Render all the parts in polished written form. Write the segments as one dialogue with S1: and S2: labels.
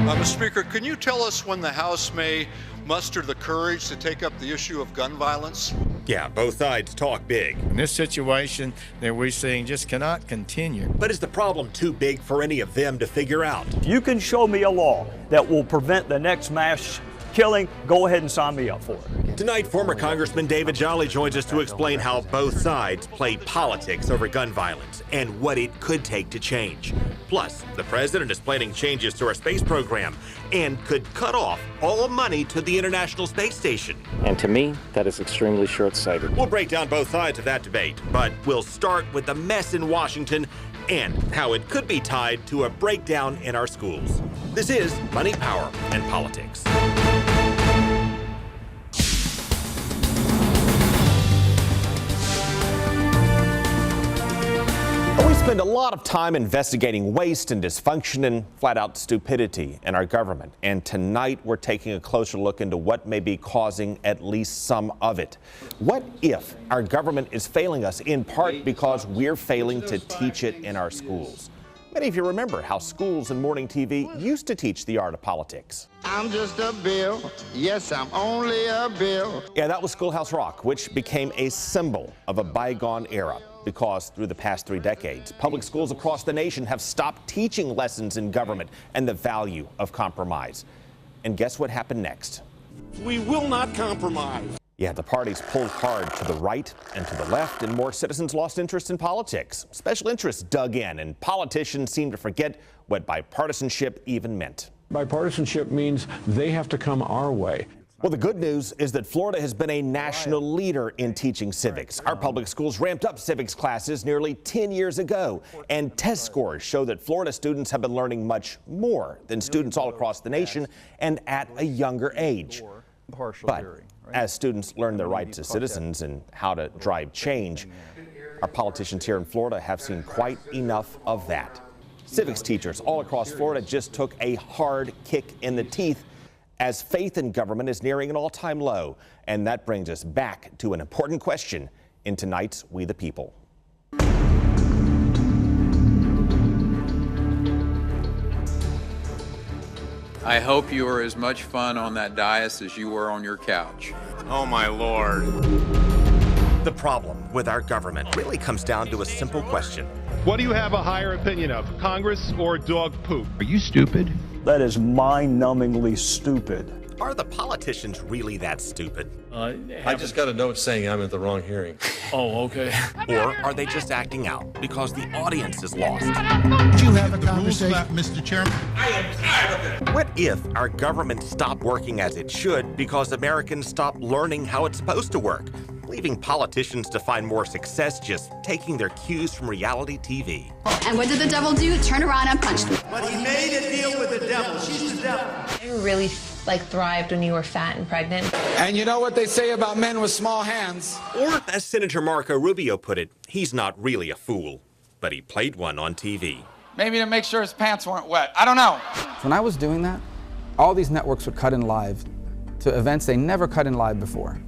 S1: Mr. Speaker, can you tell us when the House may muster the courage to take up the issue of gun violence?
S2: Yeah, both sides talk big.
S3: In this situation that we're seeing just cannot continue.
S2: But is the problem too big for any of them to figure out?
S4: If you can show me a law that will prevent the next mass killing, go ahead and sign me up for it.
S2: Tonight, former Congressman David Jolly joins us to explain how both sides play politics over gun violence and what it could take to change. Plus, the president is planning changes to our space program and could cut off all money to the International Space Station.
S5: And to me, that is extremely short-sighted.
S2: We'll break down both sides of that debate, but we'll start with the mess in Washington and how it could be tied to a breakdown in our schools. This is Money, Power, and Politics. We spend a lot of time investigating waste and dysfunction and flat-out stupidity in our government. And tonight, we're taking a closer look into what may be causing at least some of it. What if our government is failing us in part because we're failing to teach it in our schools? Many of you remember how schools and morning TV used to teach the art of politics.
S6: I'm just a bill. Yes, I'm only a bill.
S2: Yeah, that was Schoolhouse Rock, which became a symbol of a bygone era. Because through the past 3 decades, public schools across the nation have stopped teaching lessons in government and the value of compromise. And guess what happened next?
S7: We will not compromise.
S2: Yeah, the parties pulled hard to the right and to the left, and more citizens lost interest in politics. Special interests dug in, and politicians seemed to forget what bipartisanship even meant.
S8: Bipartisanship means they have to come our way.
S2: Well, the good news is that Florida has been a national leader in teaching civics. Our public schools ramped up civics classes nearly 10 years ago, and test scores show that Florida students have been learning much more than students all across the nation and at a younger age. But as students learn their rights as citizens and how to drive change, our politicians here in Florida have seen quite enough of that. Civics teachers all across Florida just took a hard kick in the teeth as faith in government is nearing an all-time low. And that brings us back to an important question in tonight's We the People.
S9: I hope you were as much fun on that dais as you were on your couch.
S7: Oh, my Lord.
S2: The problem with our government really comes down to a simple question.
S10: What do you have a higher opinion of, Congress or dog poop?
S11: Are you stupid?
S4: That is mind-numbingly stupid.
S2: Are the politicians really that stupid?
S12: I just got a note saying I'm at the wrong hearing.
S11: Oh, okay.
S2: Or are they just acting out because the audience is lost?
S13: Did you have a conversation, Mr. Chairman?
S2: I am tired of it. What if our government stopped working as it should because Americans stopped learning how it's supposed to work, leaving politicians to find more success just taking their cues from reality TV?
S14: And what did the devil do? Turn around and punch me.
S15: But he made a deal with the devil. She's the devil.
S16: You really thrived when you were fat and pregnant.
S17: And you know what they say about men with small hands?
S2: Or, as Senator Marco Rubio put it, he's not really a fool, but he played one on TV.
S17: Maybe to make sure his pants weren't wet. I don't know.
S18: When I was doing that, all these networks would cut in live to events they never cut in live before.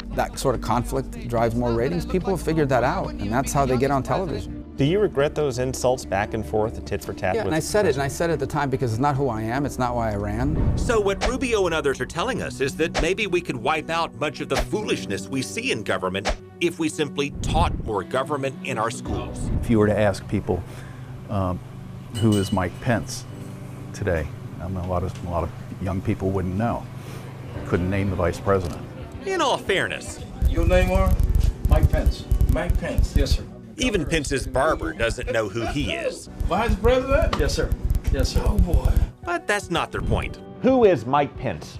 S18: That sort of conflict drives more ratings. People have figured that out, and that's how they get on television.
S19: Do you regret those insults back and forth, the tit for tat?
S18: Yeah, and I said it at the time because it's not who I am, it's not why I ran.
S2: So what Rubio and others are telling us is that maybe we could wipe out much of the foolishness we see in government if we simply taught more government in our schools.
S20: If you were to ask people, who is Mike Pence today? I mean, a lot of young people wouldn't know. Couldn't name the vice president.
S2: In all fairness.
S17: Your name are?
S20: Mike Pence.
S17: Mike Pence. Yes, sir.
S2: Even Pence's barber doesn't know who he is.
S17: Vice President?
S20: Yes, sir. Yes, sir.
S17: Oh, boy.
S2: But that's not their point.
S19: Who is Mike Pence?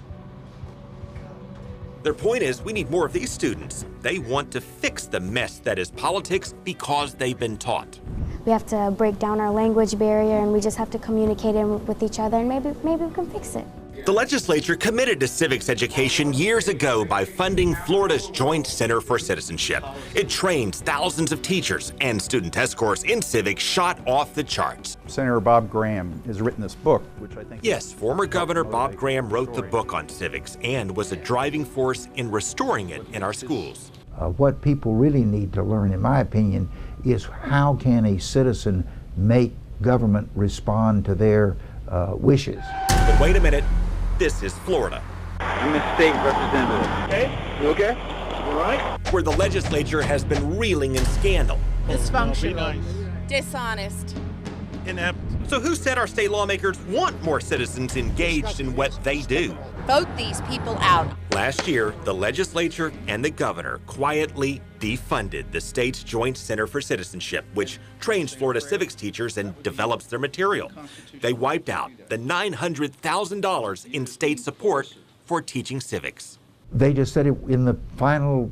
S2: Their point is we need more of these students. They want to fix the mess that is politics because they've been taught.
S6: We have to break down our language barrier, and we just have to communicate with each other, and maybe we can fix it.
S2: The legislature committed to civics education years ago by funding Florida's Joint Center for Citizenship. It trains thousands of teachers, and student test scores in civics shot off the charts.
S20: Senator Bob Graham has written this book, which I think...
S2: Yes, former Governor Bob Graham wrote the book on civics and was a driving force in restoring it in our schools.
S7: What people really need to learn, in my opinion, is how can a citizen make government respond to their wishes.
S2: The wait a minute, this is Florida.
S15: I'm a state representative. Okay? You okay? You all right?
S2: Where the legislature has been reeling in scandal.
S11: Dysfunctional. Dishonest.
S2: Inept. So who said our state lawmakers want more citizens engaged in what they do?
S11: Vote these people out.
S2: Last year, the legislature and the governor quietly defunded the state's Joint Center for Citizenship, which trains Florida civics teachers and develops their material. They wiped out the $900,000 in state support for teaching civics.
S7: They just said it in the final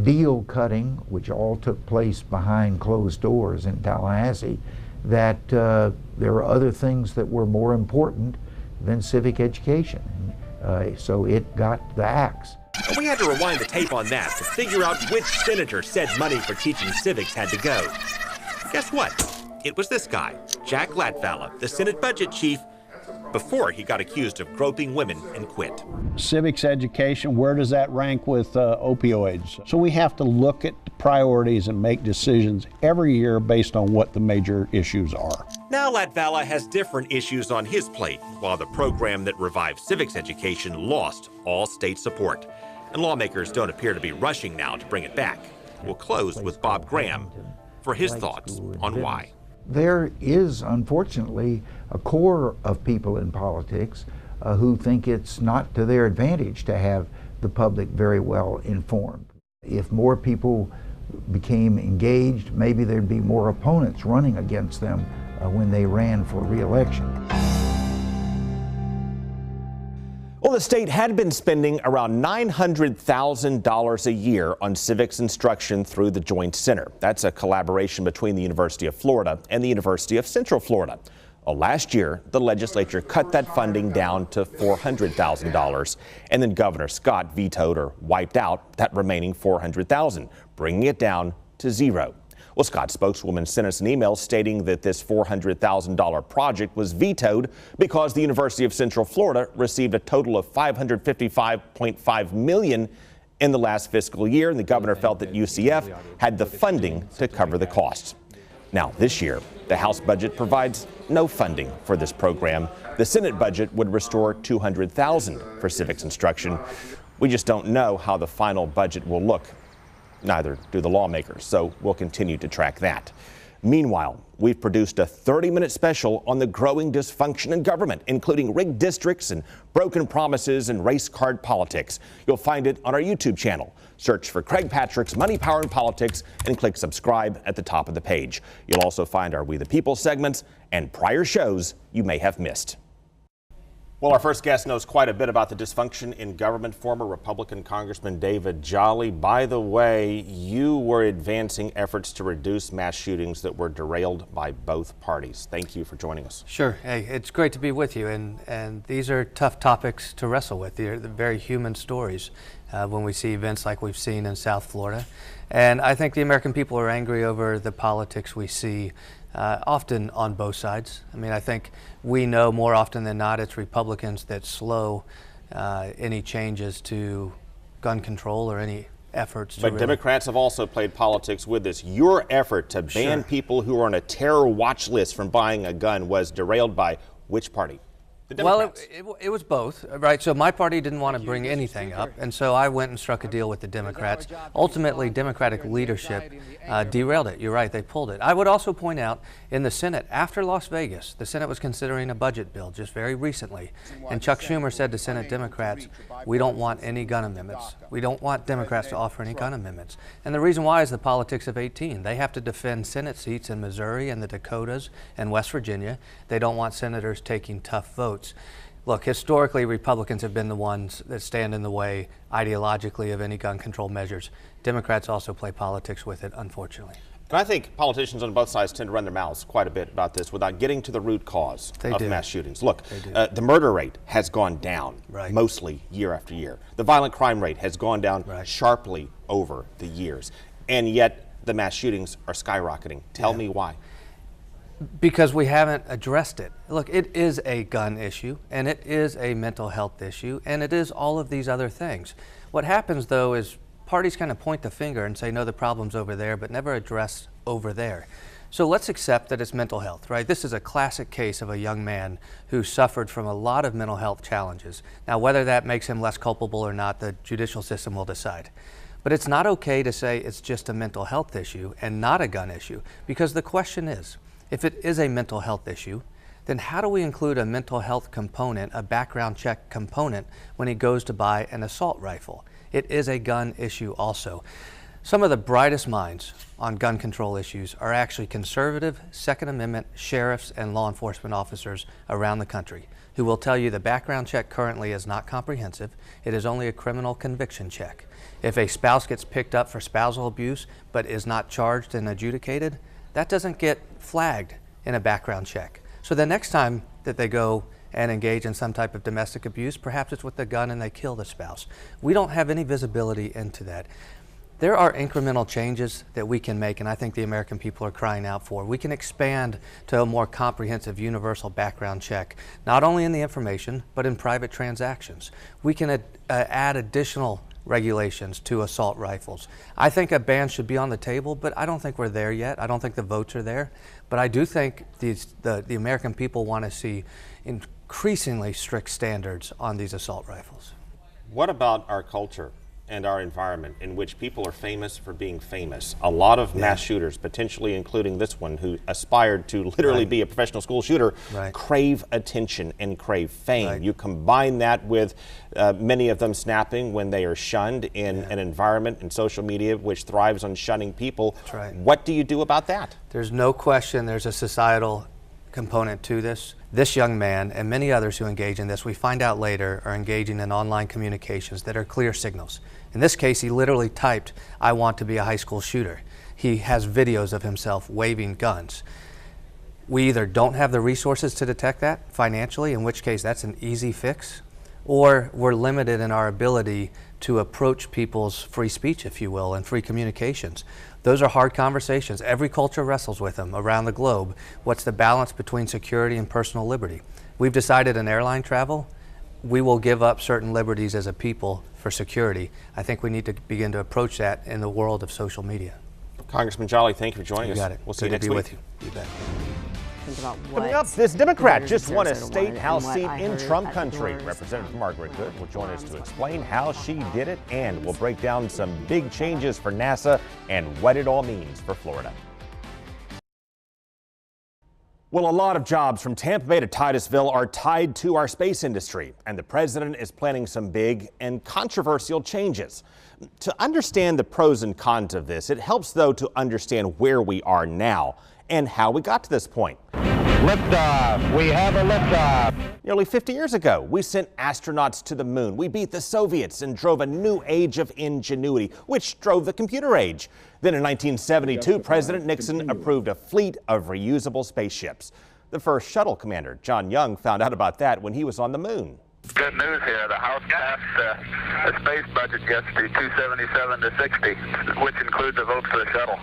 S7: deal cutting, which all took place behind closed doors in Tallahassee, that there are other things that were more important than civic education. So it got the axe.
S2: We had to rewind the tape on that to figure out which senator said money for teaching civics had to go. Guess what? It was this guy, Jack Latvala, the Senate budget chief, before he got accused of groping women and quit.
S21: Civics education, where does that rank with opioids? So we have to look at the priorities and make decisions every year based on what the major issues are.
S2: Now Latvala has different issues on his plate, while the program that revived civics education lost all state support. And lawmakers don't appear to be rushing now to bring it back. We'll close with Bob Graham for his thoughts on why.
S7: There is, unfortunately, a core of people in politics who think it's not to their advantage to have the public very well informed. If more people became engaged, maybe there'd be more opponents running against them when they ran for re-election.
S2: Well, the state had been spending around $900,000 a year on civics instruction through the Joint Center. That's a collaboration between the University of Florida and the University of Central Florida. Well, last year, the legislature cut that funding down to $400,000, and then Governor Scott vetoed or wiped out that remaining $400,000, bringing it down to zero. Well, Scott's spokeswoman sent us an email stating that this $400,000 project was vetoed because the University of Central Florida received a total of $555.5 million in the last fiscal year, and the governor felt that UCF had the funding to cover the costs. Now, this year, the House budget provides no funding for this program. The Senate budget would restore $200,000 for civics instruction. We just don't know how the final budget will look. Neither do the lawmakers, so we'll continue to track that. Meanwhile, we've produced a 30-minute special on the growing dysfunction in government, including rigged districts and broken promises and race card politics. You'll find it on our YouTube channel. Search for Craig Patrick's Money, Power, and Politics and click subscribe at the top of the page. You'll also find our We the People segments and prior shows you may have missed. Well, our first guest knows quite a bit about the dysfunction in government. Former Republican Congressman David Jolly. By the way, you were advancing efforts to reduce mass shootings that were derailed by both parties. Thank you for joining us.
S22: Sure. Hey, it's great to be with you. And these are tough topics to wrestle with. They're very human stories when we see events like we've seen in South Florida. And I think the American people are angry over the politics we see often on both sides. I mean, I think we know more often than not it's Republicans that slow any changes to gun control or any efforts to
S2: But Democrats have also played politics with this. Your effort to ban people who are on a terror watch list from buying a gun was derailed by which party?
S22: Well, it was both, right? So my party didn't want to bring anything up, and so I went and struck a deal with the Democrats. Ultimately, Democratic leadership derailed it. You're right, they pulled it. I would also point out in the Senate, after Las Vegas, the Senate was considering a budget bill just very recently, and Chuck Schumer said to Senate Democrats, we don't want any gun amendments. We don't want Democrats to offer any gun amendments. And the reason why is the politics of 18. They have to defend Senate seats in Missouri and the Dakotas and West Virginia. They don't want senators taking tough votes. Look, historically, Republicans have been the ones that stand in the way ideologically of any gun control measures. Democrats also play politics with it, unfortunately.
S2: And I think politicians on both sides tend to run their mouths quite a bit about this without getting to the root cause of mass shootings. Look, the murder rate has gone down mostly year after year. The violent crime rate has gone down sharply over the years. And yet the mass shootings are skyrocketing. Tell me why.
S22: Because we haven't addressed it. Look, it is a gun issue, and it is a mental health issue, and it is all of these other things. What happens, though, is parties kind of point the finger and say, no, the problem's over there, but never address over there. So let's accept that it's mental health, right? This is a classic case of a young man who suffered from a lot of mental health challenges. Now, whether that makes him less culpable or not, the judicial system will decide. But it's not okay to say it's just a mental health issue and not a gun issue, because the question is, if it is a mental health issue, then how do we include a mental health component, a background check component, when he goes to buy an assault rifle? It is a gun issue also. Some of the brightest minds on gun control issues are actually conservative Second Amendment sheriffs and law enforcement officers around the country who will tell you the background check currently is not comprehensive. It is only a criminal conviction check. If a spouse gets picked up for spousal abuse but is not charged and adjudicated, that doesn't get flagged in a background check. So the next time that they go and engage in some type of domestic abuse, perhaps it's with the gun and they kill the spouse. We don't have any visibility into that. There are incremental changes that we can make, and I think the American people are crying out for. We can expand to a more comprehensive universal background check, not only in the information, but in private transactions. We can add additional regulations to assault rifles. I think a ban should be on the table, but I don't think we're there yet. I don't think the votes are there. But I do think the American people want to see increasingly strict standards on these assault rifles.
S19: What about our culture and our environment in which people are famous for being famous? A lot of mass shooters, potentially including this one who aspired to literally be a professional school shooter, crave attention and crave fame. You combine that with many of them snapping when they are shunned in an environment in social media which thrives on shunning people. What do you do about that?
S22: There's no question there's a societal component to this. This young man and many others who engage in this, we find out later, are engaging in online communications that are clear signals. In this case, he literally typed, "I want to be a high school shooter." He has videos of himself waving guns. We either don't have the resources to detect that financially, in which case that's an easy fix, or we're limited in our ability to approach people's free speech, if you will, and free communications. Those are hard conversations. Every culture wrestles with them around the globe. What's the balance between security and personal liberty? We've decided in airline travel, we will give up certain liberties as a people for security. I think we need to begin to approach that in the world of social media.
S19: Congressman Jolly, thank you for joining us.
S22: You got it.
S19: We'll see you next
S22: Good to be
S19: week.
S22: with you. You bet.
S2: Coming up, this Democrat just won a state house seat in Trump country. Representative Margaret Good will join us to explain how she did it, and we'll break down some big changes for NASA and what it all means for Florida. Well, a lot of jobs from Tampa Bay to Titusville are tied to our space industry, and the president is planning some big and controversial changes. To understand the pros and cons of this, it helps, though, to understand where we are now and how we got to this point.
S1: Liftoff. We have a liftoff.
S2: Nearly 50 years ago, we sent astronauts to the moon. We beat the Soviets and drove a new age of ingenuity, which drove the computer age. Then in 1972, President Nixon approved a fleet of reusable spaceships. The first shuttle commander, John Young, found out about that when he was on the moon.
S3: Good news here. The House passed the space budget yesterday, 277 to 60, which includes a vote for the shuttle.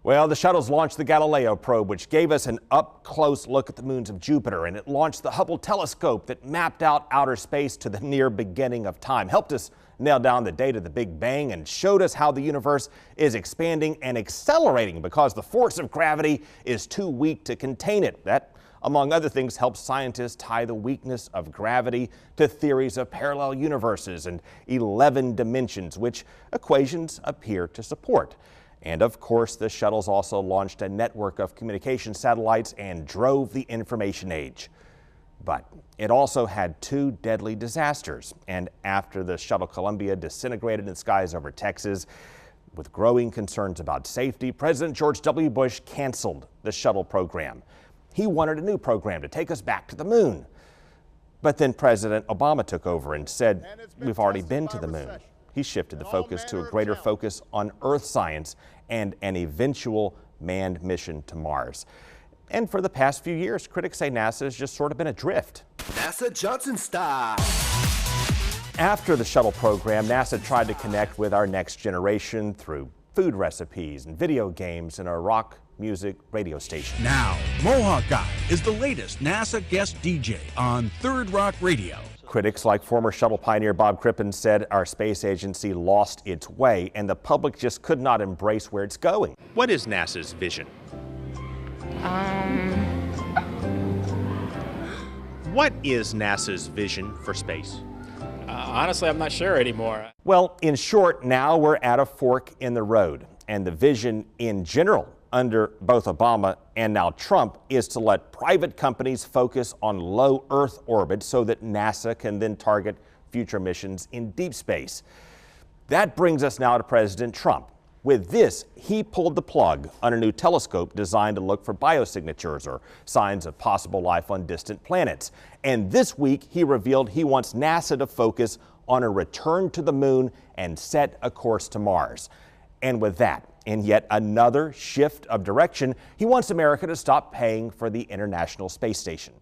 S2: Well, the shuttles launched the Galileo probe, which gave us an up-close look at the moons of Jupiter, and it launched the Hubble telescope that mapped out outer space to the near beginning of time, helped us nail down the date of the Big Bang, and showed us how the universe is expanding and accelerating because the force of gravity is too weak to contain it. That, among other things, helps scientists tie the weakness of gravity to theories of parallel universes and 11 dimensions, which equations appear to support. And of course, the shuttles also launched a network of communication satellites and drove the information age. But it also had two deadly disasters. And after the shuttle Columbia disintegrated in skies over Texas, with growing concerns about safety, President George W. Bush canceled the shuttle program. He wanted a new program to take us back to the moon. But then President Obama took over and said, we've already been to the moon. He shifted the focus to a greater focus on Earth science and an eventual manned mission to Mars. And for the past few years, critics say NASA has just sort of been adrift.
S23: NASA Johnson style.
S2: After the shuttle program, NASA tried to connect with our next generation through food recipes and video games and a rock music radio station.
S24: Now, Mohawk Guy is the latest NASA guest DJ on Third Rock Radio.
S2: Critics like former shuttle pioneer Bob Crippen said our space agency lost its way and the public just could not embrace where it's going. What is NASA's vision? What is NASA's vision for space?
S5: Honestly, I'm not sure anymore.
S2: Well, in short, now we're at a fork in the road, and the vision in general under both Obama and now Trump is to let private companies focus on low Earth orbit so that NASA can then target future missions in deep space. That brings us now to President Trump. With this, he pulled the plug on a new telescope designed to look for biosignatures or signs of possible life on distant planets. And this week, he revealed he wants NASA to focus on a return to the moon and set a course to Mars. And with that, in yet another shift of direction, he wants America to stop paying for the International Space Station.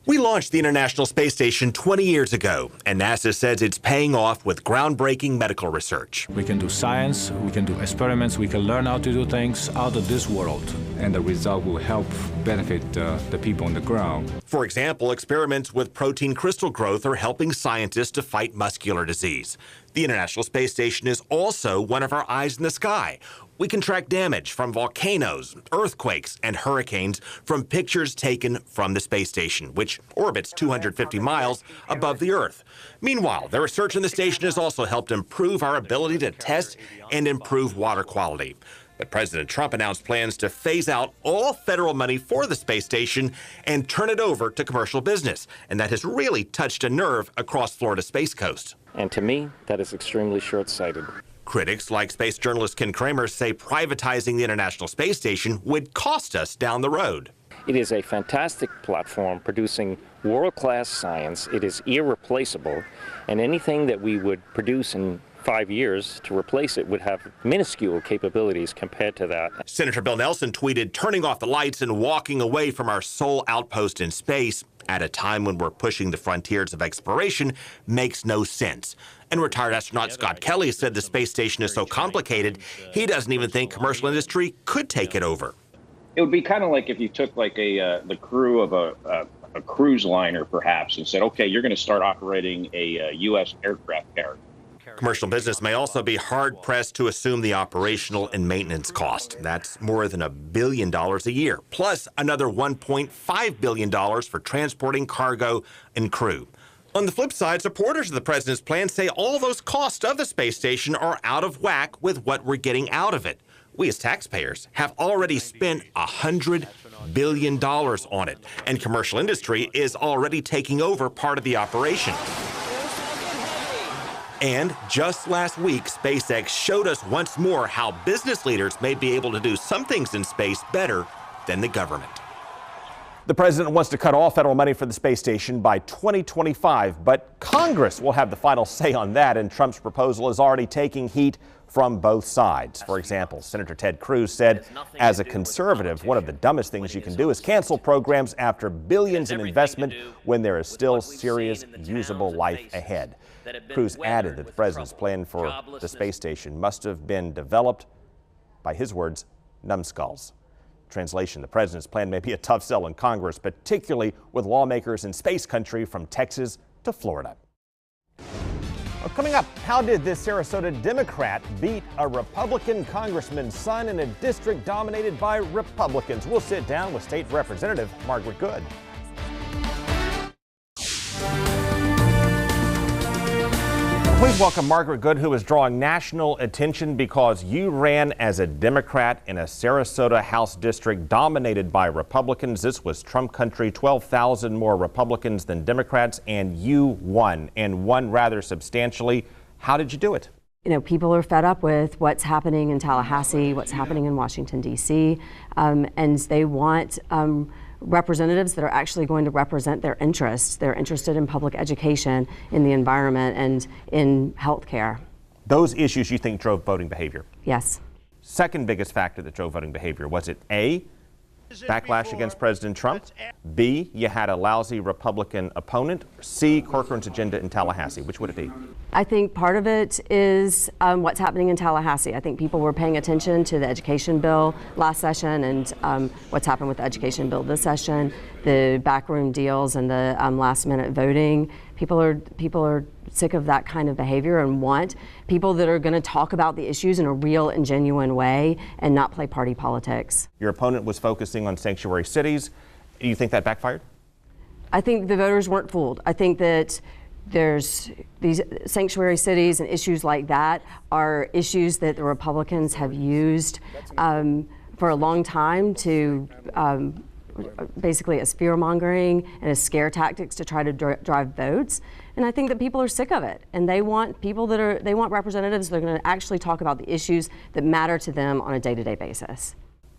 S2: We launched the International Space Station 20 years ago, and NASA says it's paying off with groundbreaking medical research.
S8: We can do science, we can do experiments, we can learn how to do things out of this world, and the result will help benefit the people on the ground.
S2: For example, experiments with protein crystal growth are helping scientists to fight muscular disease. The International Space Station is also one of our eyes in the sky. We can track damage from volcanoes, earthquakes, and hurricanes from pictures taken from the space station, which orbits 250 miles above the Earth. Meanwhile, the research in the station has also helped improve our ability to test and improve water quality. But President Trump announced plans to phase out all federal money for the space station and turn it over to commercial business. And that has really touched a nerve across Florida's Space Coast.
S9: And to me, that is extremely short-sighted.
S2: Critics like space journalist Ken Kramer say privatizing the International Space Station would cost us down the road.
S9: It is a fantastic platform producing world-class science. It is irreplaceable, and anything that we would produce in 5 years to replace it would have minuscule capabilities compared to that.
S2: Senator Bill Nelson tweeted, "Turning off the lights and walking away from our sole outpost in space at a time when we're pushing the frontiers of exploration makes no sense." And retired astronaut Scott Kelly said the space station is so complicated, he doesn't even think commercial industry could take it over.
S10: It would be kind of like if you took like the crew of a cruise liner, perhaps, and said, okay, you're going to start operating a U.S. aircraft carrier.
S2: Commercial business may also be hard-pressed to assume the operational and maintenance cost. That's more than $1 billion a year, plus another $1.5 billion for transporting cargo and crew. On the flip side, supporters of the president's plan say all those costs of the space station are out of whack with what we're getting out of it. We as taxpayers have already spent $100 billion on it, and commercial industry is already taking over part of the operation. And just last week, SpaceX showed us once more how business leaders may be able to do some things in space better than the government. The president wants to cut all federal money for the space station by 2025, but Congress will have the final say on that, and Trump's proposal is already taking heat from both sides. For example, Senator Ted Cruz said, as a conservative, one of the dumbest things you can do is cancel programs after billions in investment when there is still serious, usable life ahead. Cruz added that the president's plan for the space station must have been developed by his words, numbskulls. Translation, the president's plan may be a tough sell in Congress, particularly with lawmakers in space country from Texas to Florida. Well, coming up, how did this Sarasota Democrat beat a Republican congressman's son in a district dominated by Republicans? We'll sit down with State Representative Margaret Good. Please welcome Margaret Good, who is drawing national attention because you ran as a Democrat in a Sarasota House district dominated by Republicans. This was Trump country, 12,000 more Republicans than Democrats, and you won, and won rather substantially. How did you do it?
S25: You know, people are fed up with what's happening in Tallahassee, what's happening in Washington, D.C., and they want representatives that are actually going to represent their interests. They're interested in public education, in the environment, and in health care.
S2: Those issues you think drove voting behavior?
S25: Yes.
S2: Second biggest factor that drove voting behavior, was it A, backlash against President Trump, B, you had a lousy Republican opponent, C, Corcoran's agenda in Tallahassee? Which would it be?
S25: I think part of it is what's happening in Tallahassee. I think people were paying attention to the education bill last session and what's happened with the education bill this session, the backroom deals and the last minute voting. People are sick of that kind of behavior and want people that are going to talk about the issues in a real and genuine way and not play party politics.
S2: Your opponent was focusing on sanctuary cities. Do you think that backfired?
S25: I think the voters weren't fooled. I think that there's these sanctuary cities and issues like that are issues that the Republicans have used for a long time to basically as fear-mongering and as scare tactics to try to drive votes. And I think that people are sick of it, and they want they want representatives that are going to actually talk about the issues that matter to them on a day-to-day basis.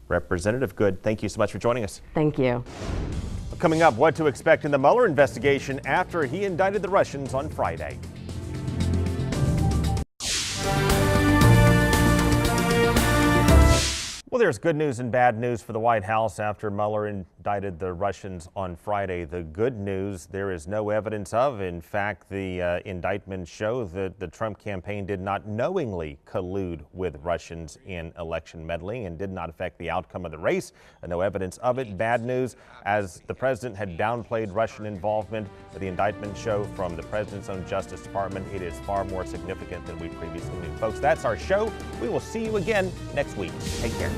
S2: Representative Good, thank you so much for joining us.
S25: Thank you.
S2: Coming up, what to expect in the Mueller investigation after he indicted the Russians on Friday. Well, there's good news and bad news for the White House after Mueller indicted the Russians on Friday. The good news, there is no evidence of. In fact, the indictments show that the Trump campaign did not knowingly collude with Russians in election meddling and did not affect the outcome of the race. No evidence of it. Bad news, as the president had downplayed Russian involvement, the indictments show from the president's own Justice Department it is far more significant than we previously knew. Folks, that's our show. We will see you again next week. Take care.